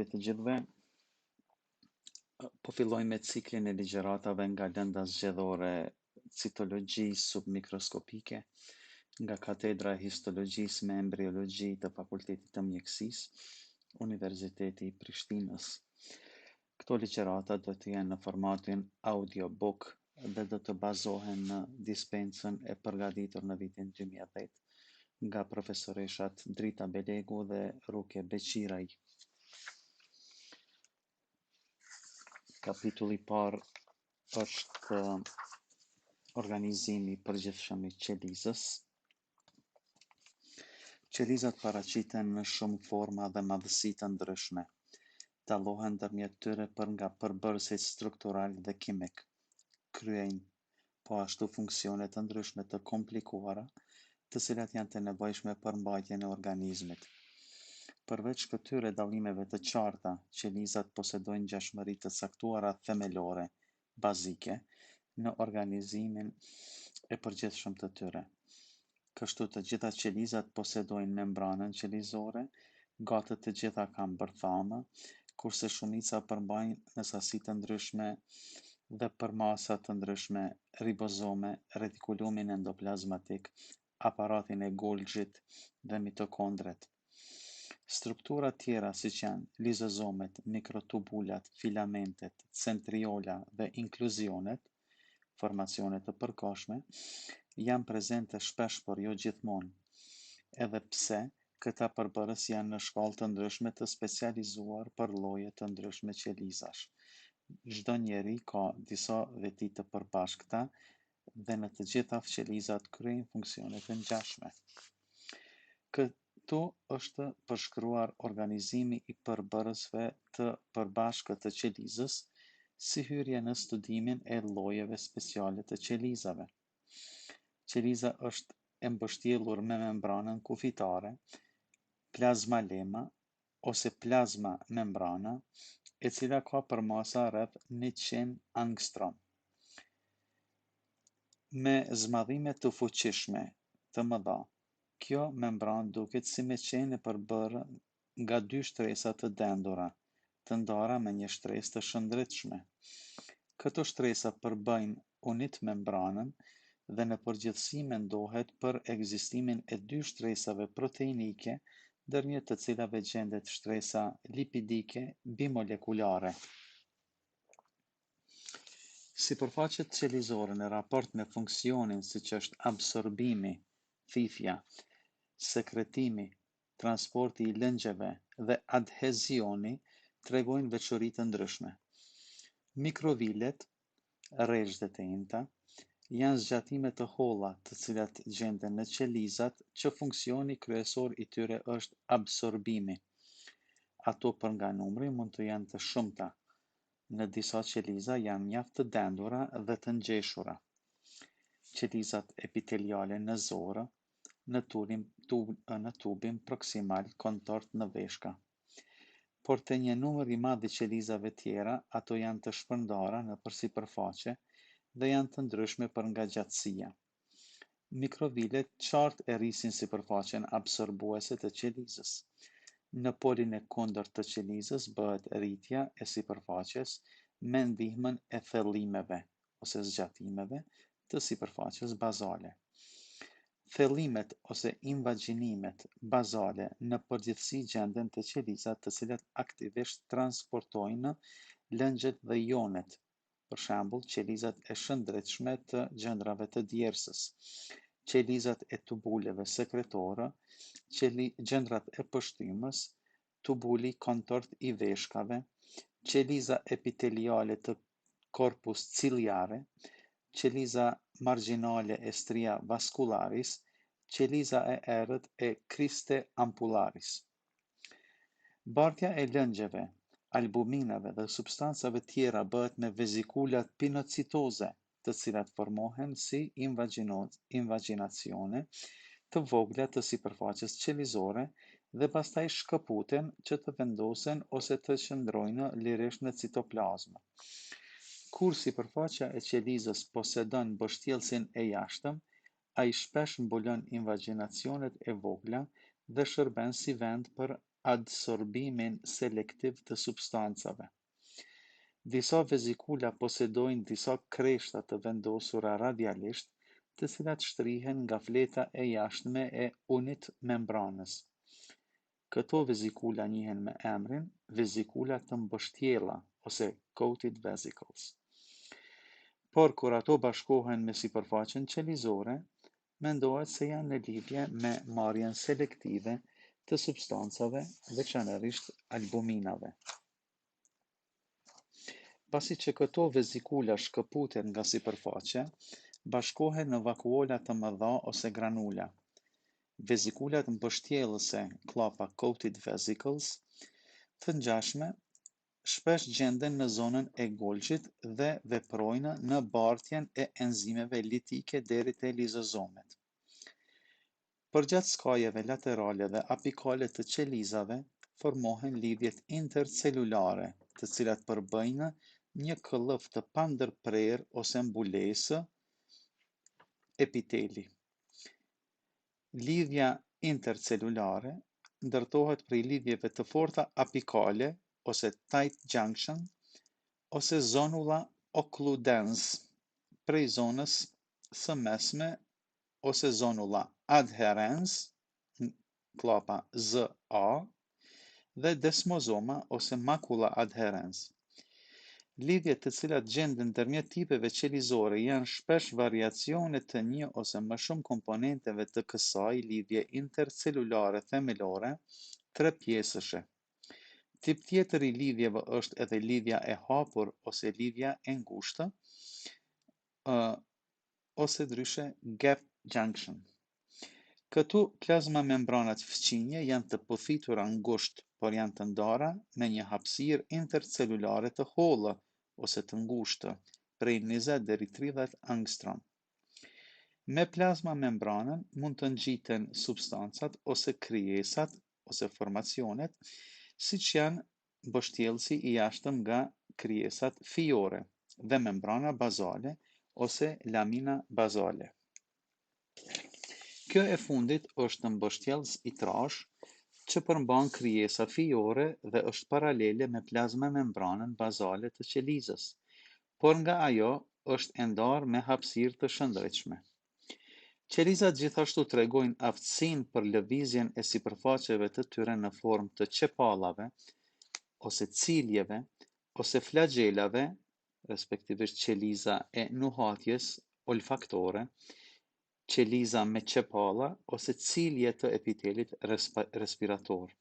Të gjithëve, po filloj me ciklin e ligjëratave nga lënda zgjedhore Citologji Submikroskopike nga Katedra e Histologjisë me Embriologji të Fakultetit të Mjekësisë, Universiteti i Prishtinës. Këto ligjërata do të jenë në formatin AudioBook dhe do të bazohen në dispensën e përgatitur në vitin 2010 nga profesoreshat Drita Belegu dhe Ruke Beqiraj. Kapitulli i parë është organizimi i përgjithshëm i qelizës. Qelizat paraqiten në shumë forma dhe madhësi të ndryshme. Dallohen ndërmjet tyre për nga përbërësit struktural dhe kimik. Kryejnë po ashtu funksione të ndryshme të komplikuara, të cilat janë të nevojshme për mbajtjen e organizmit. Përveç këtyre dallimeve të qarta, qelizat posedojnë ngjashmëri të caktuara themelore, bazike, në organizimin e përgjithshëm të tyre. Kështu të gjitha qelizat posedojnë membranën qelizore, gati të gjitha kanë bërthame, kurse shumica përmbajnë në sasi të ndryshme dhe për masa të ndryshme ribozome, retikulumin endoplazmatik, aparatin e Golgjit dhe mitokondret. Struktura tjera si që janë lizozomet, mikrotubulat, filamentet, centriola dhe inkluzionet, formacionet të përkohshme, janë prezente shpesh por jo gjithmonë, edhe pse këta përbërës janë në shkallë të ndryshme të specializuar për lloje të ndryshme qelizash. Çdo njeri ka disa veti të përbashkëta dhe në të gjitha qelizat kryejnë funksione të ngjashme. Këtu është përshkruar organizimi i përbërësve të përbashkët të qelizës, si hyrje në studimin e llojeve speciale të qelizave. Qeliza është e mbështjellur me membranën kufitare, plazmalema ose plazma membrana, e cila ka përmasa rreth 100 angstrom. Me zmadhime të fuqishme të mëdha, kjo membranë duket si me qenë e përbërë nga dy shtresa të dendura, të ndara me një shtresë të shëndritshme. Këto shtresa përbëjnë unit membranën dhe në përgjithësi mendohet për ekzistimin e dy shtresave proteinike, ndërmjet të cilave gjendet shtresa lipidike bimolekulare. Sipërfaqet qelizore në raport me funksionin siç është absorbimi, thithja, sekretimi, transporti i lëngjeve dhe adhezioni tregojnë veçori të ndryshme. Mikrovilet, rrezhdet e imta, janë zgjatime të holla të cilat gjenden në qelizat që funksioni kryesor i tyre është absorbimi. Ato për nga numri mund të janë të shumta. Në disa qeliza janë mjaft të dendura dhe të ngjeshura. Qelizat epiteliale nëzore në tubin proksimal kontort në veshka. Por të një numër i madh i qelizave tjera, ato janë të shpërndara nëpër sipërfaqe dhe janë të ndryshme për nga gjatësia. Mikrovilet qartë e rrisin sipërfaqen absorbuese të qelizës. Në polin e kundërt të qelizës bëhet rritja e sipërfaqes me ndihmën e thellimeve ose zgjatimeve të sipërfaqes bazale. Thellimet ose invagjinimet bazale në përgjithësi gjenden të qelizat të cilat aktivisht transportojnë lëngjet dhe ionet, për shembull qelizat e shëndritshme të gjendrave të djersës, qelizat e tubuleve sekretore, gjendrat e pështymës, tubuli kontort i veshkave, qeliza epiteliale të corpus ciliare, qeliza marginale e stria vascularis, qeliza e errët e criste ampullaris. Bartja e lëngjeve, albuminave dhe substancave tjera bëhet me vezikulat pinocitoze, të cilat formohen si invaginacione të vogla të sipërfaqes qelizore dhe pastaj shkëputen që të vendosen ose të qëndrojnë lirisht në citoplazmë. Kur sipërfaqja e qelizës posedon mbështjellësin e jashtëm, ai shpesh mbulon invaginacionet e vogla dhe shërben si vend për adsorbimin selektiv të substancave. Disa vezikula posedojnë disa kreshta të vendosura radialisht, të cilat shtrihen nga fleta e jashtme e unit membranës. Këto vezikula njihen me emrin vezikula të mbështjella ose coated vesicles. Por kur ato bashkohen me sipërfaqen qelizore, mendohet se janë në lidhje me marrjen selektive të substancave, veçanërisht albuminave. Pasi që këto vezikula shkëputen nga sipërfaqe, bashkohen në vakuola të mëdha ose granula. Vezikulat mbështjellëse, klapa coated vesicles, të ngjashme, shpesh gjenden në zonën e golgjit dhe veprojnë në bartjen e enzimeve litike deri te lizozomet. Përgjatë skajeve laterale dhe apikale të qelizave, formohen lidhjet intercelulare, të cilat përbëjnë një këllëf të pandërprerë ose mbulesë epiteli. Lidhja intercelulare ndërtohet prej lidhjeve të forta apikale ose tight junction ose zonula occludens prej zonës së mesme ose zonula adherens, klapa ZA, dhe desmozoma ose macula adherens. Lidhjet të cilat gjenden ndërmjet tipeve qelizore janë shpesh variacione të një ose më shumë komponenteve të kësaj lidhje intercelulare themelore, tre pjesëshe. Tip tjetër i lidhjeve është edhe lidhja e hapur ose lidhja e ngushtë, ose ndryshe gap junction. Këtu plazma membranat fqinje janë të pëthitura ngushtë, por janë të ndara me një hapësirë intercelulare të hollë ose të ngushtë, prej 20 deri 30 angstrom. Me plazma membranën mund të ngjiten substancat ose krijesat ose formacionet, siç janë mbështjellësi i jashtëm nga krijesat fijore dhe membrana bazale ose lamina bazale. Kjo e fundit është mbështjellës i trashë që përmban krijesa fijore dhe është paralele me plazma membranën bazale të qelizës, por nga ajo është e ndarë me hapësirë të shëndetshme. Qelizat gjithashtu tregojnë aftësinë për lëvizjen e sipërfaqeve të tyre në formë të qepallave ose ciljeve ose flagellave, respektivisht qeliza e nuhatjes olfaktore, qeliza me qepalla ose cilje të epitelit respirator,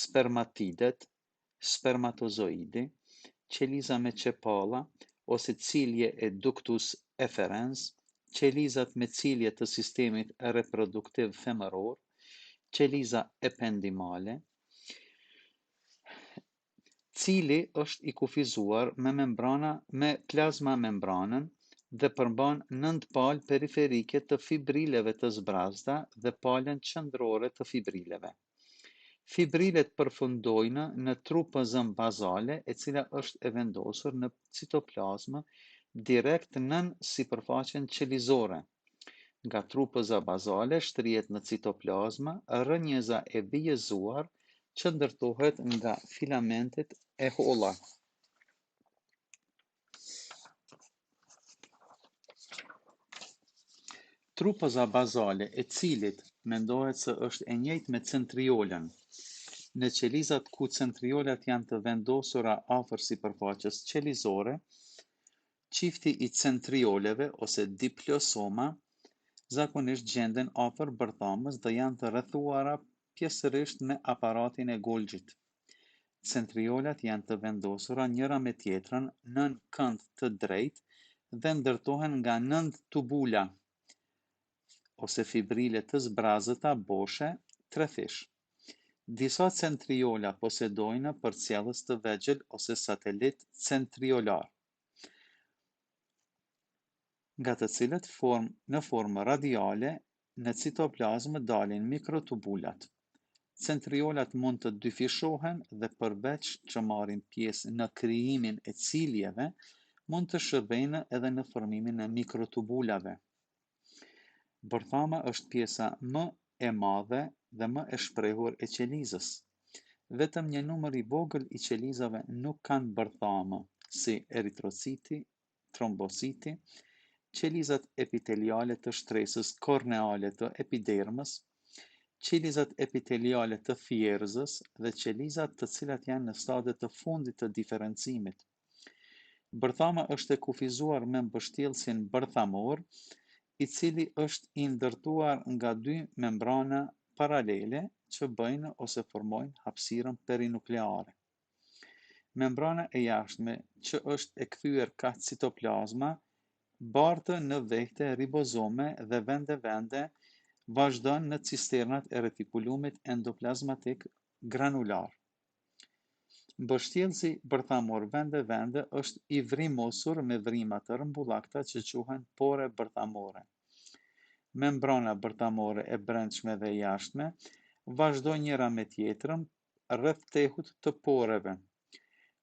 spermatidet, spermatozoidi, qeliza me qepalla ose cilje e ductus efferens, qelizat me cilje të sistemit reproduktiv femëror, qeliza ependimale, cili është i kufizuar me plazma membranën dhe përmban 9 palë periferike të fibrileve të zbrazda dhe palën qendrore të fibrileve. Fibrilet përfundojnë në trupëzën bazale, e cila është e vendosur në citoplazmë direkt nën sipërfaqen qelizore. Nga trupëza bazale shtrihet në citoplazmë rrënjeza e vijëzuar që ndërtohet nga filamentet e holla. Trupëza bazale e cilit mendohet se është e njëjtë me centriolën. Në qelizat ku centriolat janë të vendosura afër sipërfaqes qelizore, qifti i centrioleve ose diplosoma zakonisht gjenden afër bërthamës dhe janë të rrethuara pjesërisht me aparatin e golgjit. Centriolat janë të vendosura njëra me tjetrën nën kënd të drejtë dhe ndërtohen nga 9 tubula ose fibrile të zbrazëta boshe trethish. Disa centriola posedojnë përcjellës të vegjël ose satelit centriolar, nga të cilët në formë radiale në citoplazmë dalin mikrotubulat. Centriolat mund të dyfishohen dhe përveç që marrin pjesë në krijimin e ciljeve, mund të shërbejnë edhe në formimin e mikrotubulave. Bërthama është pjesa më e madhe dhe më e shprehur e qelizës. Vetëm një numër i vogël i qelizave nuk kanë bërthamë, si eritrociti, trombociti, qelizat epiteliale të shtresës korneale të epidermës, qelizat epiteliale të thjerëzës dhe qelizat të cilat janë në stadiet të fundit të diferencimit. Bërthama është e kufizuar me mbështjellësin bërthamor, i cili është i ndërtuar nga dy membrana paralele që bëjnë ose formojnë hapësirën perinukleare. Membrana e jashtme që është e kthyer ka citoplazma bartë në vehte ribozome dhe vende vazhdon në cisternat e retikulumit endoplazmatik granular. Mbështjellësi bërthamor vende është i vrimosur me vrima të rëmbullakta që quhen pore bërthamore. Membrana bërthamore e brendshme dhe jashtme vazhdojnë njëra me tjetrën rreth tehut të poreve.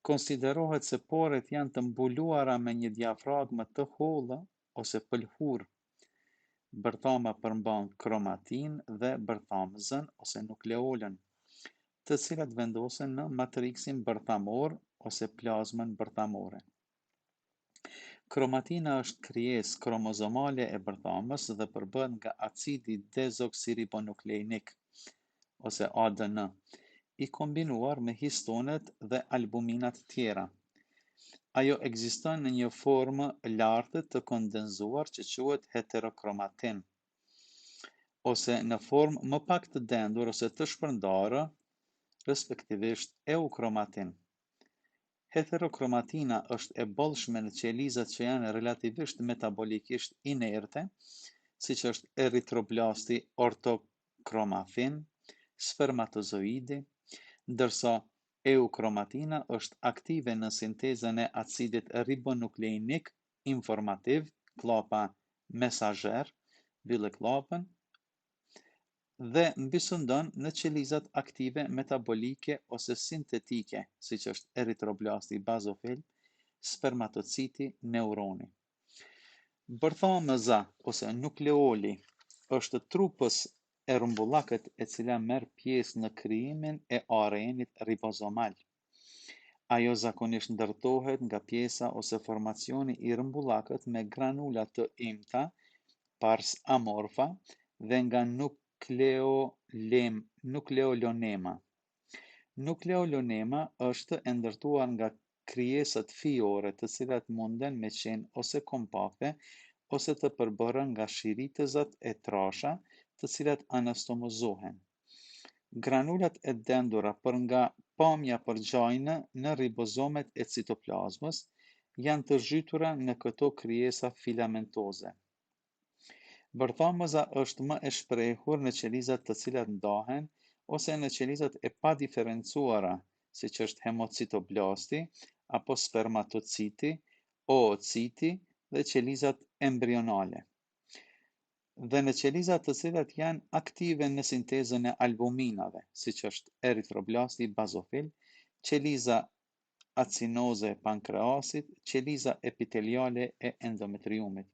Konsiderohet se poret janë të mbuluara me një diafragmë të hollë ose pëlhur. Bërthama përmban kromatin dhe bërthamëzën ose nukleolën, të cilat vendosen në matriksin bërthamor ose plazmën bërthamore. Kromatina është krijesë kromozomale e bërthamës dhe përbëhet nga acidi dezoksiribonukleinik ose ADN, i kombinuar me histonet dhe albuminat tjera. Ajo ekziston në një formë lartë të kondenzuar që quhet heterokromatin, ose në formë më pak të dendur ose të shpërndarë, respektivisht eukromatin. Heterokromatina është e bollshme në qelizat që janë relativisht metabolikisht inerte, siç është eritroblasti ortokromafin, spermatozoidi, ndërsa eukromatina është aktive në sintezën e acidit ribonukleinik informativ, klapa mesazher, klapën, dhe mbysundon në qelizat aktive metabolike ose sintetike, siç është eritroblasti bazofil, spermatociti, neuroni. Bërthamëza ose nukleoli është trupës e rrumbullakët e cila merr pjesë në krijimin e ARN-it ribozomal. Ajo zakonisht ndërtohet nga pjesa ose formacioni i rrumbullakët me granula të imta, pars amorfa, dhe nga nukleolonema. Nukleolonema është e ndërtuar nga krijesat fijore të cilat munden me qenë ose kompakte ose të përbërë nga shiritëzat e trasha të cilat anastomozohen. Granulat e dendura për nga pamja përgjajnë në ribozomet e citoplazmës janë të zhytura në këto krijesa filamentoze. Bërthamëza është më e shprehur në qelizat të cilat ndahen ose në qelizat e padiferencuara, siç është hemocitoblasti apo spermatociti, oociti dhe qelizat embrionale. Dhe në qelizat të cilat janë aktive në sintezën e albuminave, siç është eritroblasti bazofil, qeliza acinoze e pankreasit, qeliza epiteliale e endometriumit.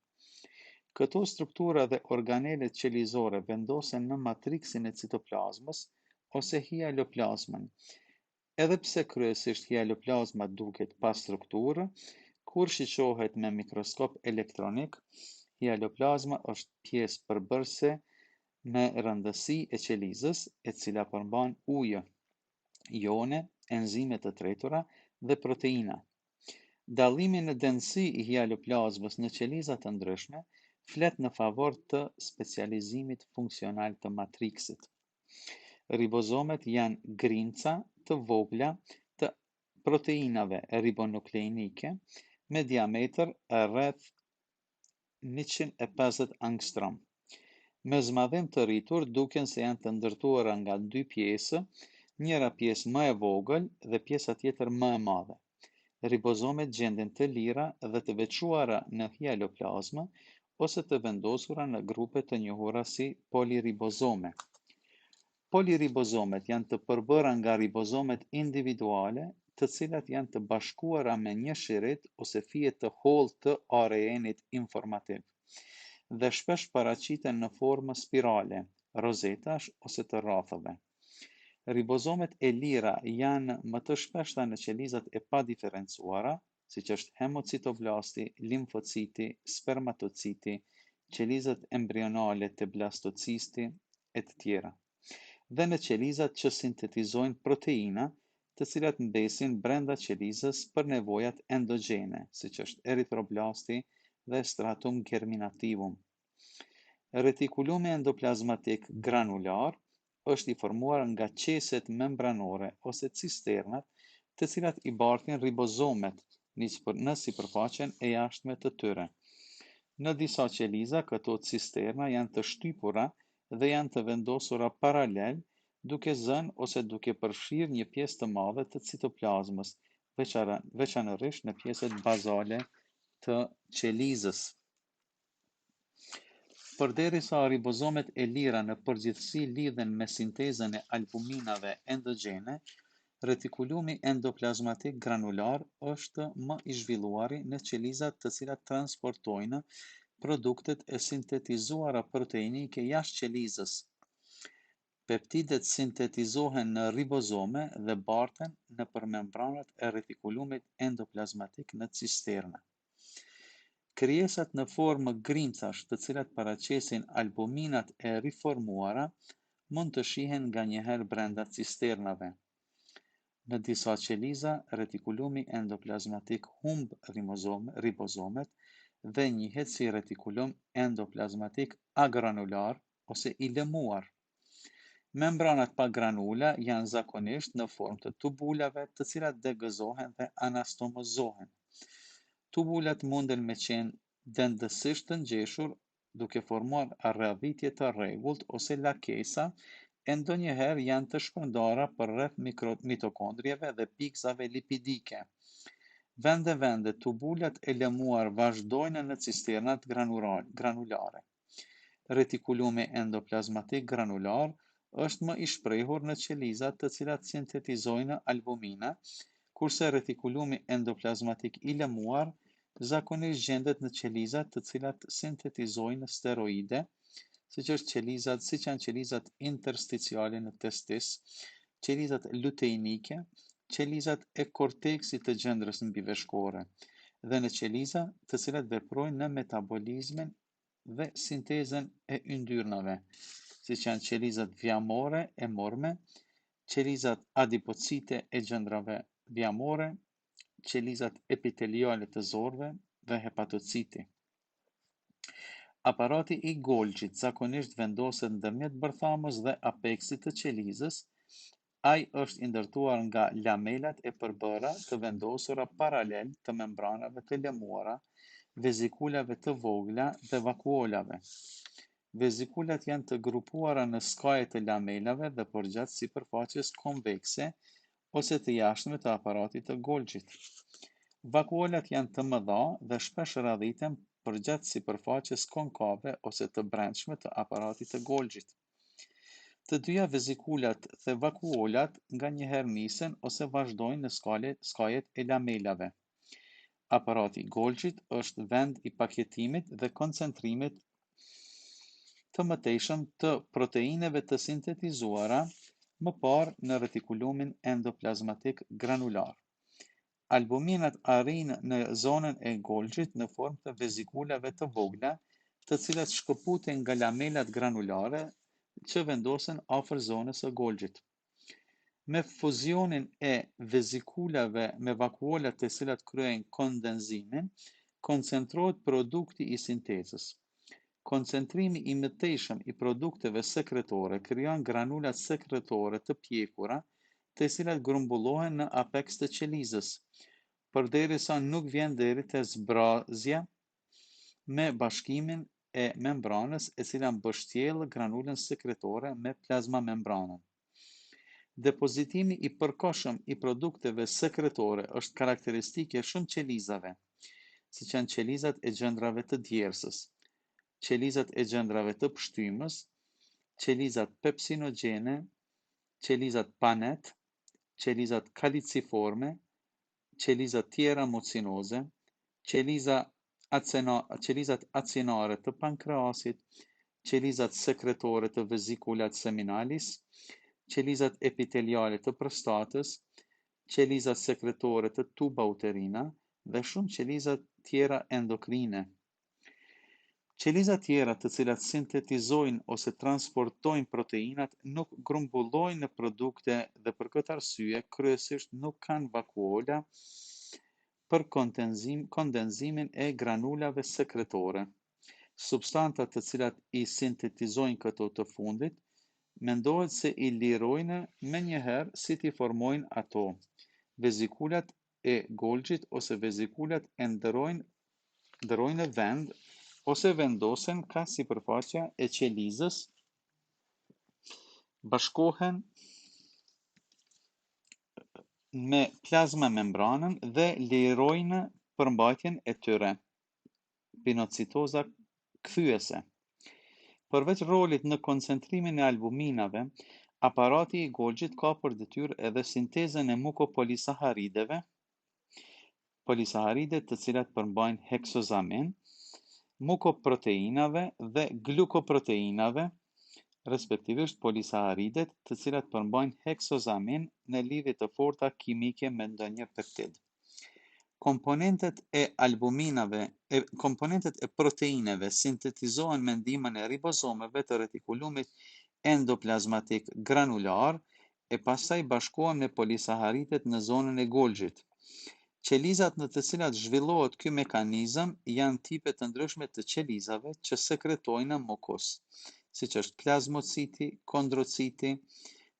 Këto struktura dhe organelet qelizore vendosen në matriksin e citoplazmës ose hialoplazmën. Edhe pse kryesisht hialoplazma duket pa strukturë, kur shiqohet me mikroskop elektronik, hialoplazma është pjesë përbërëse me rëndësi e qelizës, e cila përmban ujë, jone, enzime të tretura dhe proteina. Dallimi në densë i hialoplazmës në qeliza të ndryshme flet në favor të specializimit funksional të matriksit. Ribozomet janë grinca të vogla të proteinave ribonukleinike me diametër rreth 150 angstrom. Me zmadhim të rritur duken se janë të ndërtuara nga dy pjesë, njëra pjesë më e vogël dhe pjesa tjetër më e madhe. Ribozomet gjenden të lira dhe të veçuara në hialoplazmë ose të vendosura në grupe të njohura si poliribozome. Poliribozomet janë të përbëra nga ribozomet individuale, të cilat janë të bashkuara me një shirit ose fije të hollë të ARN-it informativ, dhe shpesh paraqiten në formë spirale, rozetash ose të rrathëve. Ribozomet e lira janë më të shpeshta në qelizat e padiferencuara, siç është hemocitoblasti, limfociti, spermatociti, qelizat embrionale të blastocisti e të tjera. Dhe në qelizat që sintetizojnë proteina, të cilat mbesin brenda qelizës për nevojat endogjene, siç është eritroblasti dhe stratum germinativum. Retikulumi endoplazmatik granular është i formuar nga qeset membranore ose cisternat, të cilat i bartin ribozomet në sipërfaqen e jashtme të tyre. Në disa qeliza, këto cisterna janë të shtypura dhe janë të vendosura paralel, duke zënë ose duke përfshirë një pjesë të madhe të citoplazmës, veçanërisht në pjesët bazale të qelizës. Përderisa ribozomet e lira në përgjithësi lidhen me sintezën e albuminave endogjene, retikulumi endoplazmatik granular është më i zhvilluari në qelizat të cilat transportojnë produktet e sintetizuara proteinike jashtë qelizës. Peptidet sintetizohen në ribozome dhe barten nëpër membranat e retikulumit endoplazmatik në cisterna. Krijesat në formë grimcash, të cilat paraqesin albuminat e riformuara, mund të shihen nganjëherë brenda cisternave. Në disa qeliza, retikulumi endoplazmatik humb ribozomet dhe njihet si retikulum endoplazmatik agranular ose i lëmuar. Membranat pa granula janë zakonisht në formë të tubulave, të cilat degëzohen dhe anastomozohen. Tubulat munden me qenë dendësisht të ngjeshur, duke formuar arrëdhitje të rregullt ose lakesa, e ndonjëherë janë të shpërndara përreth mitokondrieve dhe pikëzave lipidike. Vende tubulat e lëmuar vazhdojnë në cisternat granulare. Retikulumi endoplazmatik granular është më i shprehur në qelizat të cilat sintetizojnë albumina, kurse retikulumi endoplazmatik i lëmuar zakonisht gjendet në qelizat të cilat sintetizojnë steroide, siç janë qelizat intersticiale në testis, qelizat luteinike, qelizat e korteksit të gjendrës mbiveshkore, dhe në qeliza të cilat veprojnë në metabolizmin dhe sintezën e yndyrnave, siç janë qelizat vjamore e morme, qelizat adipocite e gjendrave vjamore, qelizat epiteliale të zorëve dhe hepatociti. Aparati i Golgjit zakonisht vendoset ndërmjet bërthamës dhe apeksit të qelizës. Ai është i ndërtuar nga lamelat e përbëra të vendosura paralel të membranave të lëmuara, vezikulave të vogla dhe vakuolave. Vezikulat janë të grupuara në skajet e lamelave dhe përgjatë sipërfaqes konvekse ose të jashtme të aparatit të Golgjit. Vakuolat janë të mëdha dhe shpesh radhiten përgjatë sipërfaqes konkave ose të brendshme të aparatit të Golgjit. Të dyja vezikulat dhe vakuolat nganjëherë nisen ose vazhdojnë në skajet e lamelave. Aparati i Golgjit është vend i paketimit dhe koncentrimit të mëtejshëm të proteineve të sintetizuara më parë në retikulumin endoplazmatik granular. Albuminat arrijnë në zonën e Golgjit në formë të vezikulave të vogla, të cilat shkëputen nga lamelat granulare që vendosen afër zonës së Golgjit. Me fuzionin e vezikulave me vakuolat të cilat kryejnë kondenzimin, koncentrohet produkti i sintezës. Koncentrimi i mëtejshëm i produkteve sekretore krijon granulat sekretore të pjekura, të cilat grumbullohen në apeks të qelizës, përderisa nuk vjen deri te zbrazja me bashkimin e membranës, e cila mbështjellë granulën sekretore me plazmamembranën. Depozitimi i përkohshëm i produkteve sekretore është karakteristike shumë qelizave, siç janë qelizat e gjendrave të djersës, qelizat e gjendrave të pshtymës, qelizat pepsinogjene, qelizat panet, qelizat kaliciforme, qelizat tjera mucinoze, qelizat acinare të pankreasit, qelizat sekretore të vezikulat seminalis, qelizat epiteliale të prostatës, qelizat sekretore të tuba uterina dhe shumë qelizat tjera endokrine. Qelizat tjera të cilat sintetizojnë ose transportojnë proteinat nuk grumbullojnë në produkte dhe për këtë arsye kryesisht nuk kanë vakuola për kondenzimin e granulave sekretore. Substancat të cilat i sintetizojnë këto të fundit, mendohet se i lirojnë me njëherë si t'i formojnë ato. Vezikulat e Golgjit ose vezikulat e ndërojnë vend ose vendosen ka sipërfaqja e qelizës, bashkohen me plazma membranën dhe lirojnë përmbajtjen e tyre. Pinocitoza kthyese. Përveç rolit në koncentrimin e albuminave, aparati i Golgjit ka për detyrë edhe sintezën e mukopolisaharideve, polisaharide të cilat përmbajnë heksozamin, mukoproteinave dhe glukoproteinave, respektivisht polisaharidet të cilat përmbajnë heksozamin në lidhje të forta kimike me ndonjë peptid. Komponentet e proteineve sintetizohen me ndihmën e ribozomeve të retikulumit endoplazmatik granular e pastaj bashkohen me polisaharidet në zonën e Golgjit. Qelizat në të cilat zhvillohet ky mekanizëm janë tipe të ndryshme të qelizave që sekretojnë mukos, siç është plazmociti, kondrociti,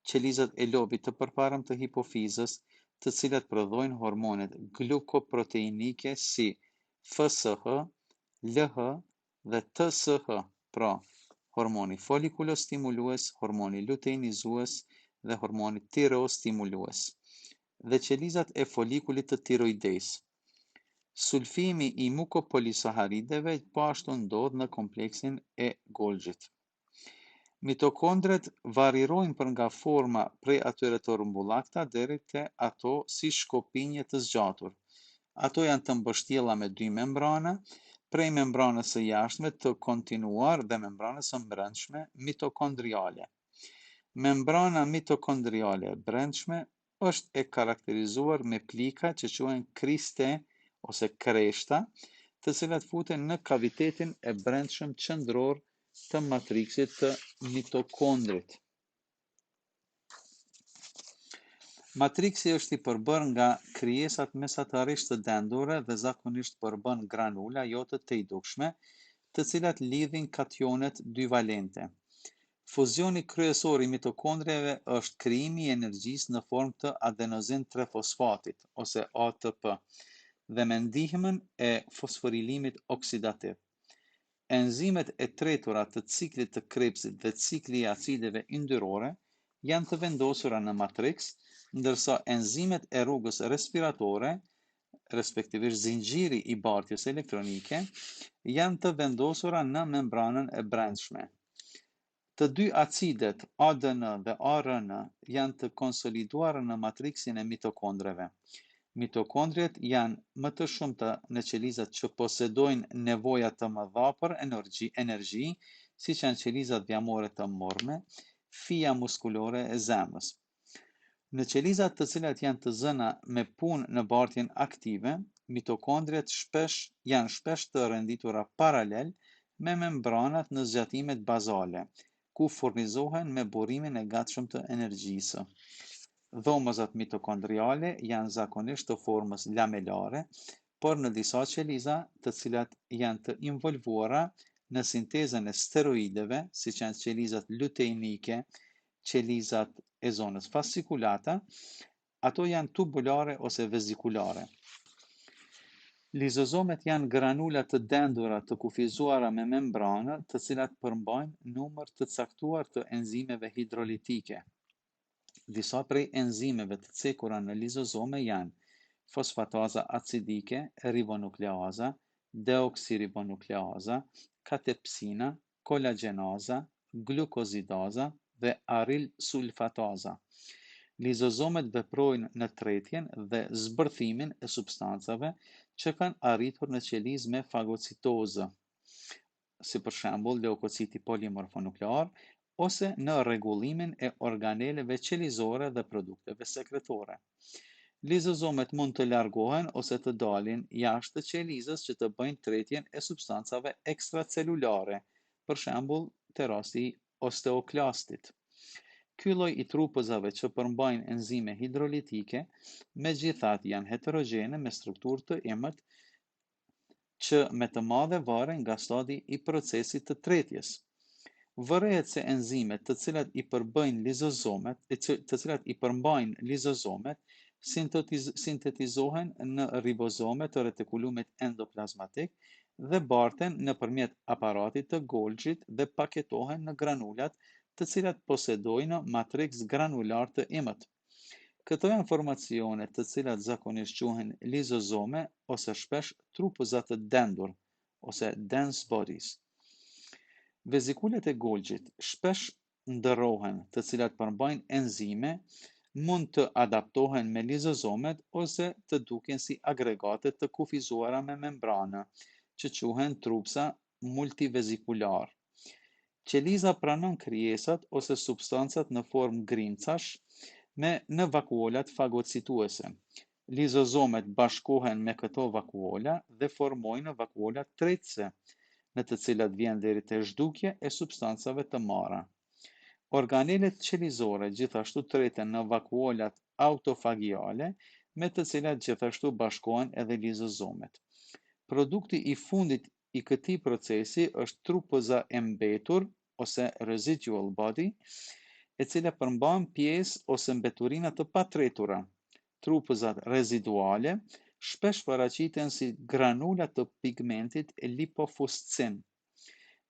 qelizat e lobit të përparëm të hipofizës, të cilat prodhojnë hormonet glukoproteinike si FSH, LH dhe TSH, pra hormoni folikulostimulues, hormoni luteinizues dhe hormoni tirostimulues, dhe qelizat e folikulit të tiroides. Sulfimi i mukopolisaharideve po ashtu ndodh në kompleksin e Golgjit. Mitokondret varirojnë për nga forma prej atyre të rrumbullakta deri te ato si shkopinje të zgjatur. Ato janë të mbështjella me dy membrana, prej membranës së jashtme të kontinuar dhe membranës së brendshme mitokondriale. Membrana mitokondriale e brendshme është e karakterizuar me plika që quhen kriste ose kreshta, të cilat futen në kavitetin e brendshëm qendror të matriksit të mitokondrit. Matriksi është i përbërë nga krijesat mesatarisht të dendore dhe zakonisht përbën granula jo të tejdukshme, të cilat lidhin kationet dyvalente. Fuzioni kryesor i mitokondriave është krijimi i energjisë në formë të adenozin 3-fosfatit ose ATP dhe me ndihmën e fosforilimit oksidativ. Enzimet e tretura të ciklit të Krebsit dhe cikli i acideve yndyrore janë të vendosura në matriks, ndërsa enzimet e rrugës respiratore, respektivisht zinxhiri i bartjes elektronike, janë të vendosura në membranën e brendshme. Të dy acidet ADN dhe ARN janë të konsoliduara në matriksin e mitokondreve. Mitokondriet janë më të shumta në qelizat që posedojnë nevoja të mëdha për energji, siç janë qelizat dhjamore të morme, fija muskulore e zemrës. Në qelizat të cilat janë të zëna me punë në bartjen aktive, mitokondriet janë shpesh të renditura paralel me membranat në zgjatimet bazale, ku furnizohen me burimin e gatshëm të energjisë. Dhomëzat mitokondriale janë zakonisht të formës lamelare, por në disa qeliza të cilat janë të involvuara në sintezën e steroideve, siç janë qelizat luteinike, qelizat e zonës fascikulata, ato janë tubulare ose vezikulare. Lizozomet janë granula të dendura të kufizuara me membranë, të cilat përmbajnë numër të caktuar të enzimeve hidrolitike. Disa prej enzimeve të cekura në lizozome janë fosfataza acidike, ribonukleaza, deoksiribonukleaza, katepsina, kolagenaza, glukozidaza dhe aril sulfataza. Lizozomet veprojnë në tretjen dhe zbërthimin e substancave që kanë arritur në qelizë me fagocitozë, si për shembull leukociti polimorfonuklear ose në rregullimin e organeleve qelizore dhe produkteve sekretore. Lizozomet mund të largohen ose të dalin jashtë të qelizës që të bëjnë tretjen e substancave ekstracelulare, për shembull te rasti i osteoklastit. Ky lloj i trupëzave që përmbajnë enzime hidrolitike, megjithatë janë heterogjene me strukturë të imët që me të madhe varen nga stadi i procesit të tretjes. Vërehet se enzimet të cilat i përmbajnë lizozomet sintetizohen në ribozome të retikulumit endoplazmatik dhe barten nëpërmjet aparatit të Golgjit dhe paketohen në granulat të cilat posedojnë matriks granular të imët. Këto janë formacione të cilat zakonisht quhen lizozome ose shpesh trupëza të dendur ose dense bodies. Vezikulet e Golgjit shpesh ndërrohen, të cilat përmbajnë enzime, mund të adaptohen me lizozomet ose të duken si agregate të kufizuara me membrana, që quhen trupsa multivezikular. Qeliza pranon krijesat ose substancat në formë grimcash në vakuolat fagocituese. Lizozomet bashkohen me këto vakuola dhe formojnë vakuola tretëse, në të cilat vjen deri te zhdukja e substancave të marra. Organelet qelizore gjithashtu treten në vakuolat autofagiale, me të cilat gjithashtu bashkohen edhe lizozomet. Produkti i fundit i këtij procesi është trupëza e mbetur ose residual body, e cila përmban pjesë ose mbeturina të patretura. Trupëzat reziduale shpesh paraqiten si granula të pigmentit lipofuscin,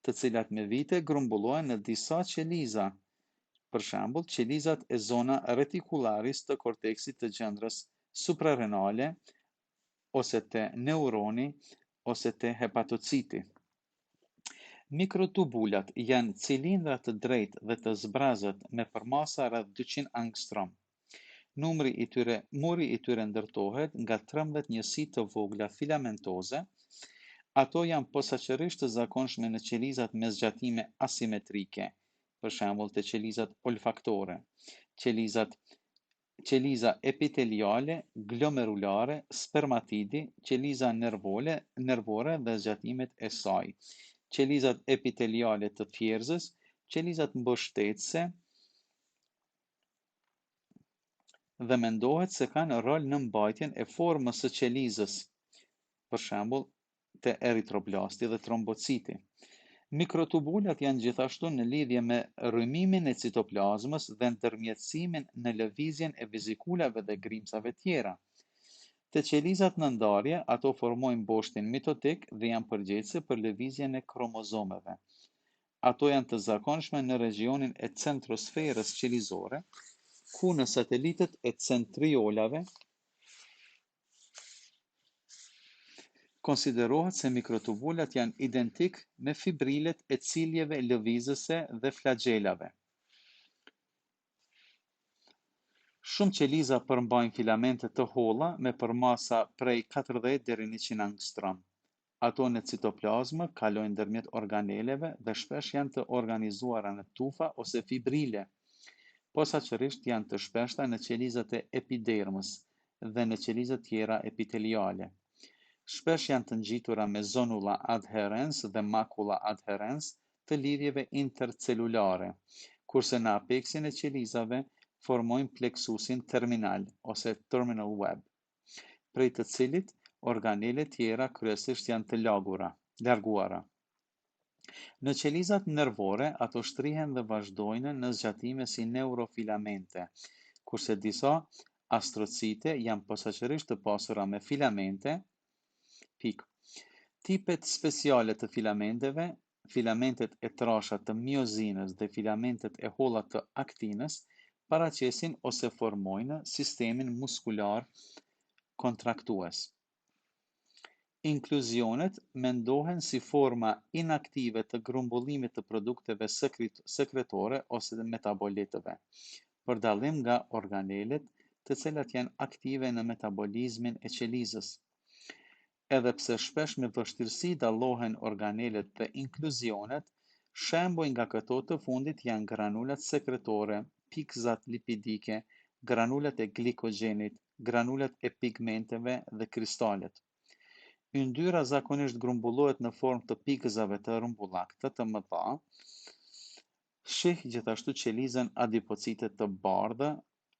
të cilat me vite grumbullohen në disa qeliza, për shembull qelizat e zona reticularis të korteksit të gjendrës suprarenale, ose te neuroni, ose te hepatociti. Mikrotubulat janë cilindra të drejtë dhe të zbrazët me përmasa rreth 200 angstrom. Muri i tyre ndërtohet nga 13 njësi të vogla filamentoze. Ato janë posaçërisht të zakonshme në qelizat me zgjatime asimetrike, për shembull te qelizat olfaktore, qeliza epiteliale, glomerulare, spermatidi, qeliza nervore dhe zgjatimet e saj, qelizat epiteliale të thjerrës, qelizat mbështetëse, dhe mendohet se kanë rol në mbajtjen e formës së qelizës, për shembull te eritroblasti dhe trombociti. Mikrotubulat janë gjithashtu në lidhje me rrymimin e citoplazmës dhe ndërmjetësimin në lëvizjen e vezikulave dhe grimcave tjera. Te qelizat në ndarje, ato formojnë boshtin mitotik dhe janë përgjegjëse për lëvizjen e kromozomeve. Ato janë të zakonshme në regionin e centrosferës qelizore, ku në satelitët e centriolave konsiderohet se mikrotubulat janë identik me fibrilet e ciljeve lëvizëse dhe flagellave. Shumë qeliza përmbajnë filamente të holla me përmasa prej 40 deri 100 angstrom. Ato në citoplazmë kalojnë ndërmjet organeleve dhe shpesh janë të organizuara në tufa ose fibrile. Posaçërisht janë të shpeshta në qelizat e epidermës dhe në qelizat tjera epiteliale. Shpesh janë të ngjitura me zonula adherens dhe makula adherens të lidhjeve intercelulare, kurse në apeksin e qelizave formojnë pleksusin terminal ose terminal web, prej të cilit organele tjera kryesisht janë të larguara. Në qelizat nervore, ato shtrihen dhe vazhdojnë në zgjatime si neurofilamente, kurse disa astrocite janë posaçërisht të pasura me filamente. Tipet speciale të filamenteve, filamentet e trasha të miozinës dhe filamentet e holla të aktinës, paraqesin ose formojnë sistemin muskular kontraktues. Inkluzionet mendohen si forma inaktive të grumbullimit të produkteve sekretore ose metabolitëve, për dallim nga organelet të cilat janë aktive në metabolizmin e qelizës. Edhe pse shpesh me vështirësi dallohen organelet dhe inkluzionet, Shembuj nga këto të fundit janë granulat sekretore, pikzat lipidike, granulat e glikogjenit, granulat e pigmenteve dhe kristalet. Yndyra zakonisht grumbullohet në formë të pikëzave të rrumbullakta të mëdha. Shih gjithashtu qelizën adipocite të bardhë,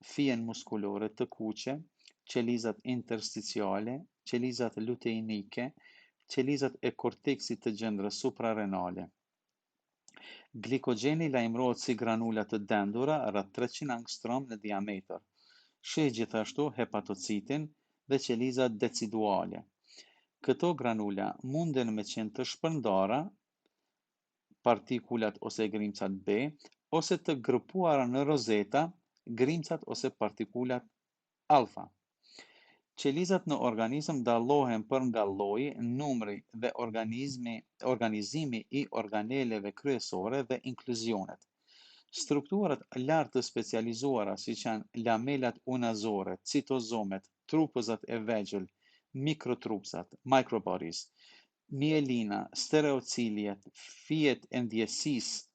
fije muskulore të kuqe, qelizat intersticiale, qelizat luteinike, qelizat e korteksit të gjendrës suprarenale. Glikogjeni lajmërohet si granula të dendura rreth 300 angstrom në diametër. Shih gjithashtu hepatocitin dhe qelizat deciduale. Këto granula munden me qenë të shpërndara, partikulat ose grimcat B, ose të grupuara në rozeta, grimcat ose partikulat alfa. Qelizat në organizëm dallohen për nga lloji, numri dhe organizimi i organeleve kryesore dhe inkluzionet. Strukturat lartë të specializuara siç janë lamelat unazore, citozomet, trupëzat e vegjël, mikrotrupëzat, microbodies, mielina, stereociliet, fijet e ndjesisë,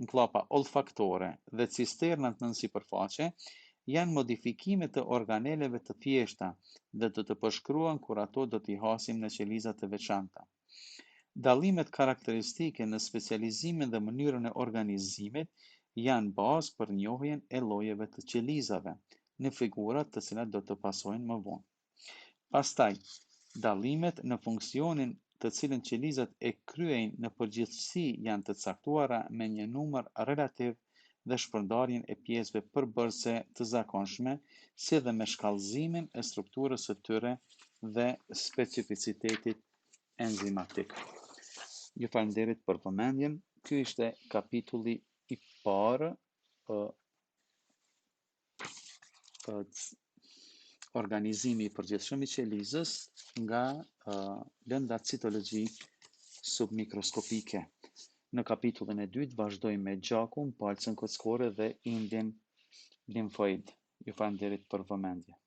mklapa olfaktore dhe cisternat nën sipërfaqe janë modifikime të organeleve të thjeshta dhe do të përshkruan kur ato do t'i hasim në qeliza të veçanta. Dallimet karakteristike në specializimin dhe mënyrën e organizimit janë bazë për njohjen e llojeve të qelizave në figurat të cilat do të pasojnë më vonë. Pastaj, dallimet në funksionin të cilën qelizat e kryejnë në përgjithësi janë të caktuara me një numër relativ dhe shpërndarjen e pjesëve përbërëse të zakonshme, si dhe me shkallëzimin e strukturës së tyre dhe specificitetit enzimatik. Ju falenderit për vëmendjen. Ky ishte kapitulli i parë Organizimi i përgjithshëm i qelizës nga lënda Citologji submikroskopike. Në kapitullin e dytë vazhdojmë me gjakun, palcën kockore dhe indjen limfoid. Ju falenderit për vëmendje.